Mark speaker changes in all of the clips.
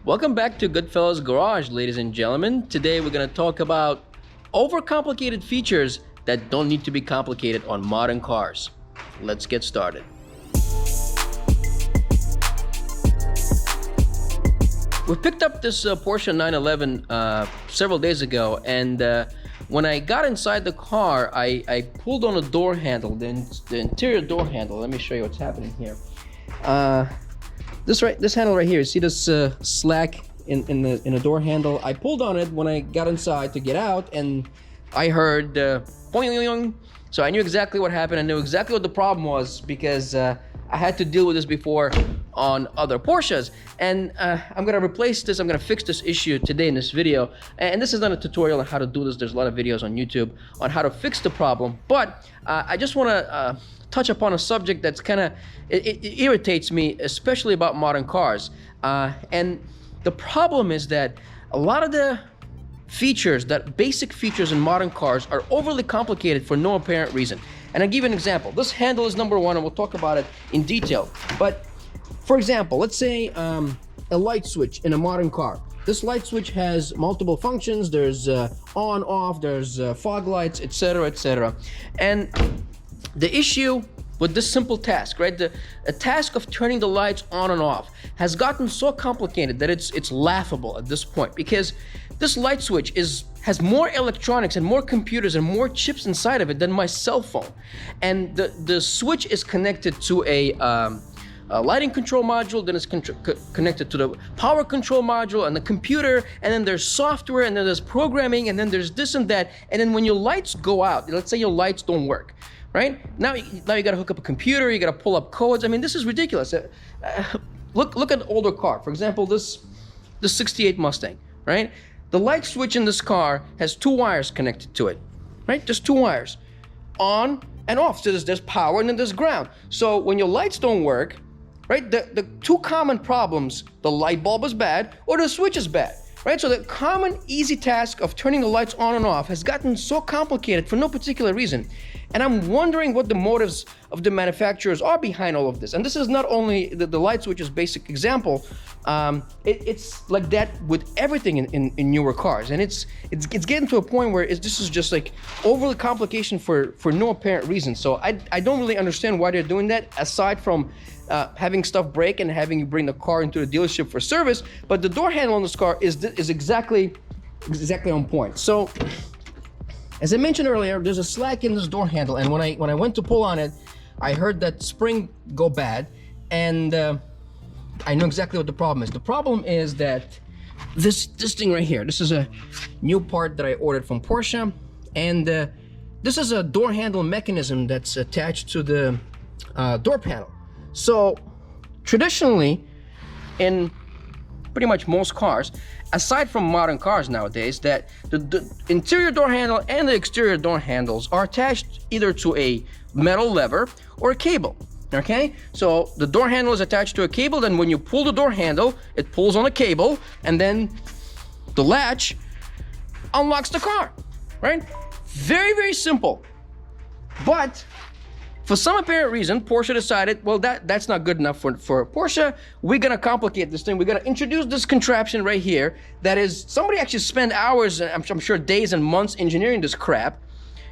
Speaker 1: Welcome back to Goodfellas Garage, ladies and gentlemen. Today we're going to talk about overcomplicated features that don't need to be complicated on modern cars. Let's get started. We picked up this Porsche 911 several days ago, and when I got inside the car, I pulled on a door handle, the interior door handle. Let me show you what's happening here. This handle right here, see this slack in the door handle? I pulled on it when I got inside to get out, and I heard boing. So I knew exactly what happened. I knew exactly what the problem was because I had to deal with this before on other Porsches. And I'm gonna replace this, I'm gonna fix this issue today in this video. And this is not a tutorial on how to do this. There's a lot of videos on YouTube on how to fix the problem. But I just wanna touch upon a subject that's it irritates me, especially about modern cars. And the problem is that a lot of the features, that basic features in modern cars, are overly complicated for no apparent reason. And I'll give you an example. This handle is number one, and we'll talk about it in detail. But for example, let's say a light switch in a modern car. This light switch has multiple functions. There's on, off, there's fog lights, etc., etc. And the issue with this simple task, right? The task of turning the lights on and off has gotten so complicated that it's laughable at this point, because this light switch has more electronics and more computers and more chips inside of it than my cell phone. And the switch is connected to a lighting control module, then it's connected to the power control module and the computer, and then there's software, and then there's programming, and then there's this and that. And then when your lights go out, let's say your lights don't work, right? Now you gotta hook up a computer, you gotta pull up codes. I mean, this is ridiculous. Look at an older car. For example, this 68 Mustang, right? The light switch in this car has two wires connected to it, right? Just two wires, on and off. So there's power and then there's ground. So when your lights don't work, right? The two common problems, the light bulb is bad or the switch is bad, right? So the common easy task of turning the lights on and off has gotten so complicated for no particular reason. And I'm wondering what the motives of the manufacturers are behind all of this. And this is not only the light switch's basic example. It's like that with everything in newer cars. And it's getting to a point where this is just like overly complication for no apparent reason. So I don't really understand why they're doing that, aside from having stuff break and having you bring the car into the dealership for service. But the door handle on this car is exactly on point. So, as I mentioned earlier, there's a slack in this door handle, and when I went to pull on it, I heard that spring go bad, and I know exactly what the problem is. The problem is that this thing right here, this is a new part that I ordered from Porsche, and this is a door handle mechanism that's attached to the door panel. So traditionally, in pretty much most cars, aside from modern cars nowadays, that the interior door handle and the exterior door handles are attached either to a metal lever or a cable, okay? So the door handle is attached to a cable, then when you pull the door handle, it pulls on a cable, and then the latch unlocks the car, right? Very, very simple. But for some apparent reason, Porsche decided, well, that's not good enough for Porsche. We're gonna complicate this thing. We're gonna introduce this contraption right here that is, somebody actually spent hours, I'm sure days and months engineering this crap,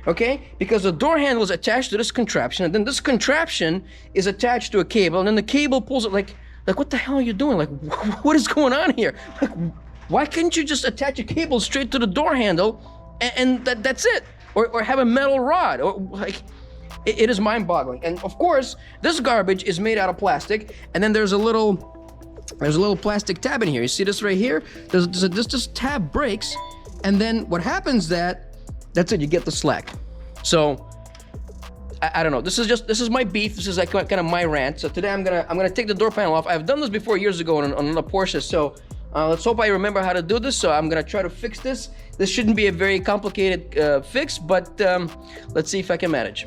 Speaker 1: okay? Because the door handle is attached to this contraption, and then this contraption is attached to a cable, and then the cable pulls it like what the hell are you doing? Like, what is going on here? Like, why couldn't you just attach a cable straight to the door handle and that's it? Or have a metal rod, or like, it is mind-boggling. And of course, this garbage is made out of plastic, and then there's a little plastic tab in here. You see this right here? This tab breaks, and then what happens that's it, you get the slack. So I don't know. This is my beef. This is like kind of my rant. So today I'm gonna take the door panel off. I've done this before years ago on a Porsche. So let's hope I remember how to do this. So I'm gonna try to fix this. This shouldn't be a very complicated fix, but let's see if I can manage.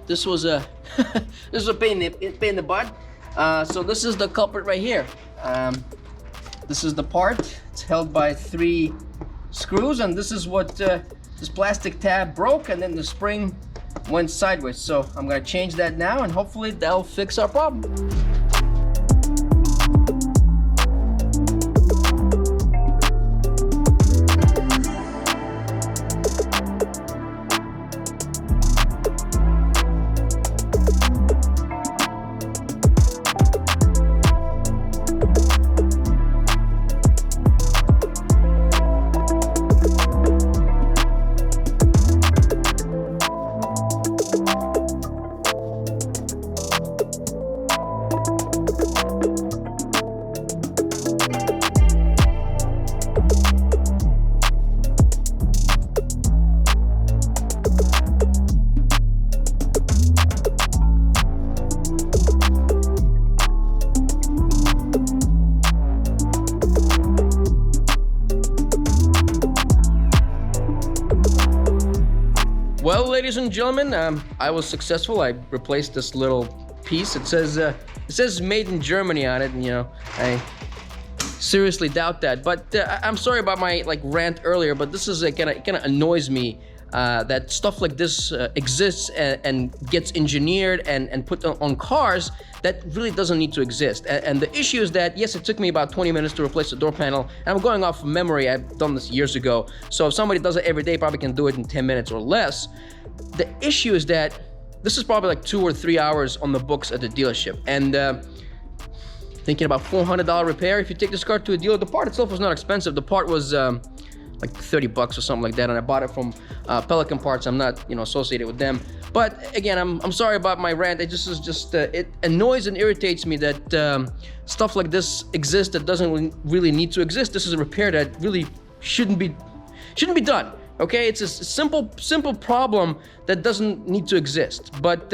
Speaker 1: this was a this was a pain in the butt. So this is the culprit right here. This is the part. It's held by 3 screws, and this is what this plastic tab broke, and then the spring went sideways. So I'm gonna change that now, and hopefully that'll fix our problem. Well, ladies and gentlemen, I was successful. I replaced this little piece. It says made in Germany on it, and I seriously doubt that. But I'm sorry about my rant earlier, but this is kind of annoys me that stuff like this exists and gets engineered and put on cars that really doesn't need to exist. And the issue is that, yes, it took me about 20 minutes to replace the door panel, and I'm going off of memory. I've done this years ago. So if somebody does it every day, probably can do it in 10 minutes or less. The issue is that this is probably like 2 or 3 hours on the books at the dealership. And thinking about $400 repair, if you take this car to a dealer, the part itself was not expensive. The part was like $30 or something like that, and I bought it from Pelican Parts. I'm not associated with them. But again, I'm sorry about my rant. It it annoys and irritates me that stuff like this exists that doesn't really need to exist. This is a repair that really shouldn't be done. Okay, it's a simple problem that doesn't need to exist. But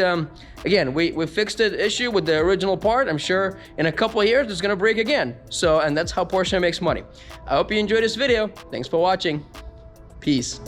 Speaker 1: again, we fixed the issue with the original part. I'm sure in a couple of years it's gonna break again. And that's how Porsche makes money. I hope you enjoyed this video. Thanks for watching. Peace.